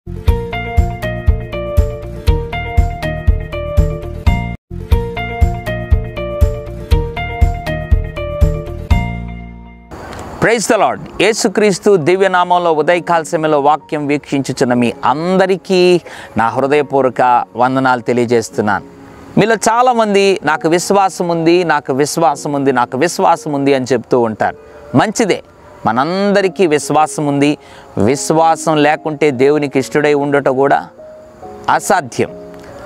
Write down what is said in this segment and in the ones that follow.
Praise the lord. యేసుక్రీస్తు దివ్యనామంలో ఉదయకాల సమయంలో వాక్యం వీక్షించుచున్న మీ అందరికీ నా హృదయపూర్వక వందనాలు తెలియజేస్తున్నాను. మీలో చాలామంది నాకు విశ్వాసం ఉంది, నాకు విశ్వాసం ఉంది, నాకు విశ్వాసం ఉంది అని చెప్తూ ఉంటారు. మంచిదే, మనందరికీ విశ్వాసం ఉంది. విశ్వాసం లేకుంటే దేవునికి ఇష్టడై ఉండటం కూడా అసాధ్యం.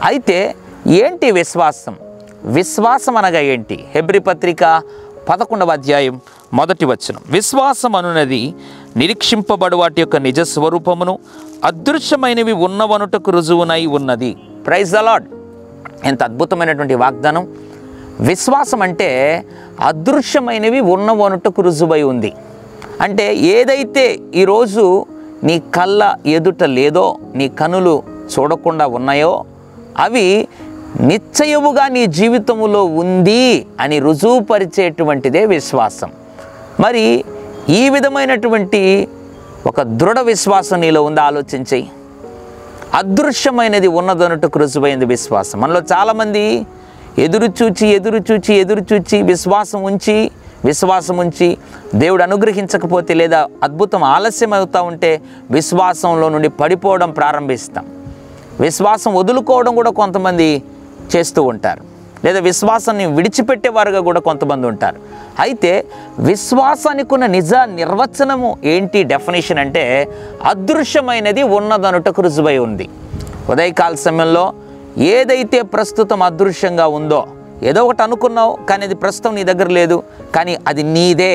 అయితే ఏంటి విశ్వాసం? విశ్వాసం అనగా ఏంటి? హెబ్రీ పత్రిక 11వ అధ్యాయం 1వ వచనం. విశ్వాసం అనున్నది నిరీక్షింపబడు వాటి యొక్క నిజ స్వరూపమును, అదృశ్యమైనవి ఉన్నవనుటకు రుజువునై ఉన్నది. Praise the lord. ఎంత అద్భుతమైనటువంటి వాగ్దానం. విశ్వాసం అంటే అదృశ్యమైనవి ఉన్నవనుటకు రుజువై ఉంది. అంటే ఏదైతే ఈరోజు నీ కళ్ళ ఎదుట లేదో, నీ కనులు చూడకుండా ఉన్నాయో, అవి నిశ్చయముగా నీ జీవితంలో ఉంది అని రుజువుపరిచేటువంటిదే విశ్వాసం. మరి ఈ విధమైనటువంటి ఒక దృఢ విశ్వాసం నీలో ఉందా? ఆలోచించి. అదృశ్యమైనది ఉన్నదన్నట్టుకు రుజువైంది విశ్వాసం. మనలో చాలామంది ఎదురు చూచి విశ్వాసం ఉంచి దేవుడు అనుగ్రహించకపోతే లేదా అద్భుతం ఆలస్యం అవుతూ ఉంటే విశ్వాసంలో నుండి పడిపోవడం ప్రారంభిస్తాం. విశ్వాసం వదులుకోవడం కూడా కొంతమంది చేస్తూ ఉంటారు, లేదా విశ్వాసాన్ని విడిచిపెట్టేవారుగా కూడా కొంతమంది ఉంటారు. అయితే విశ్వాసానికి ఉన్న నిజ నిర్వచనము ఏంటి? డెఫినేషన్ అంటే అదృశ్యమైనది ఉన్నదనుటకు రుజువై ఉంది. ఉదయకాల సమయంలో ఏదైతే ప్రస్తుతం అదృశ్యంగా ఉందో, ఏదో ఒకటి అనుకున్నావు కానీ అది ప్రస్తుతం నీ దగ్గర లేదు, కానీ అది నీదే,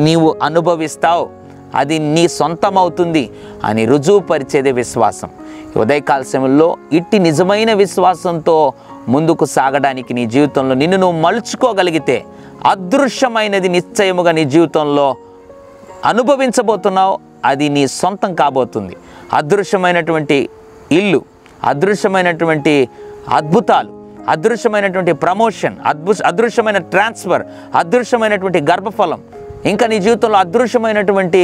నీవు అనుభవిస్తావు, అది నీ సొంతం అవుతుంది అని రుజువుపరిచేదే విశ్వాసం. ఉదయకాల సమయంలో ఇట్టి నిజమైన విశ్వాసంతో ముందుకు సాగడానికి నీ జీవితంలో నిన్ను నువ్వు మలుచుకోగలిగితే అదృశ్యమైనది నిశ్చయముగా నీ జీవితంలో అనుభవించబోతున్నావు, అది నీ సొంతం కాబోతుంది. అదృశ్యమైనటువంటి ఇల్లు, అదృశ్యమైనటువంటి అద్భుతాలు, అదృశ్యమైనటువంటి ప్రమోషన్, అదృశ్యమైన ట్రాన్స్ఫర్, అదృశ్యమైనటువంటి గర్భఫలం, ఇంకా నీ జీవితంలో అదృశ్యమైనటువంటి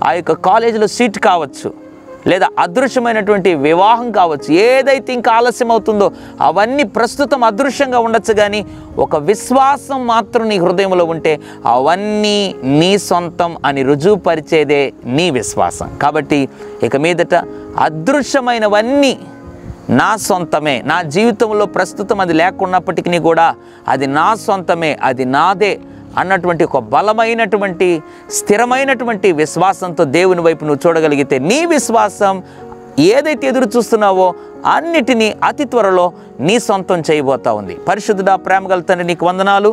ఆ యొక్క కాలేజీలో సీట్ కావచ్చు, లేదా అదృశ్యమైనటువంటి వివాహం కావచ్చు. ఏదైతే ఇంకా ఆలస్యం అవుతుందో అవన్నీ ప్రస్తుతం అదృశ్యంగా ఉండొచ్చు, కానీ ఒక విశ్వాసం మాత్రం నీ హృదయంలో ఉంటే అవన్నీ నీ సొంతం అని రుజువుపరిచేదే నీ విశ్వాసం. కాబట్టి ఇక మీదట అదృశ్యమైనవన్నీ నా సొంతమే, నా జీవితంలో ప్రస్తుతం అది లేకున్నప్పటికీ కూడా అది నా సొంతమే, అది నాదే అన్నటువంటి ఒక బలమైనటువంటి స్థిరమైనటువంటి విశ్వాసంతో దేవుని వైపు నువ్వు చూడగలిగితే నీ విశ్వాసం ఏదైతే ఎదురు చూస్తున్నావో అన్నిటినీ అతి త్వరలో నీ సొంతం చేయబోతా ఉంది. పరిశుద్ధుడా, ప్రేమగల తండ్రి, నీకు వందనాలు.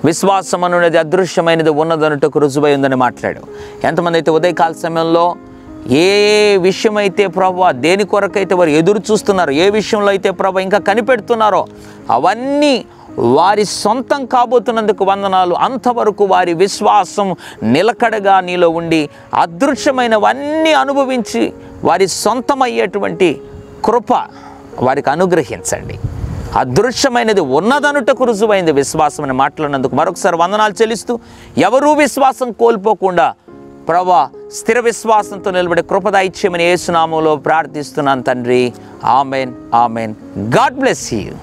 విశ్వాసం అనేది అదృశ్యమైనది ఉన్నదన్నట్టుకు రుజువై ఉందని మాట్లాడు. ఎంతమంది అయితే ఉదయకాల సమయంలో ఏ విషయమైతే ప్రభు దేని కొరకైతే వారు ఎదురు చూస్తున్నారో, ఏ విషయంలో అయితే ప్రభు ఇంకా కనిపెడుతున్నారో అవన్నీ వారి సొంతం కాబోతున్నందుకు వందనాలు. అంతవరకు వారి విశ్వాసం నిలకడగా నీలో ఉండి అదృశ్యమైనవన్నీ అనుభవించి వారి సొంతమయ్యేటువంటి కృప వారికి అనుగ్రహించండి. అదృశ్యమైనది ఉన్నదనుటకు రుజువైంది విశ్వాసం అని మాట్లాడినందుకు మరొకసారి వందనాలు చెల్లిస్తూ, ఎవరూ విశ్వాసం కోల్పోకుండా ప్రభువా స్థిర విశ్వాసంతో నిలబడే కృప దయచేయమని యేసు నామములో ప్రార్థిస్తున్నాను తండ్రి. Amen, amen. God bless you.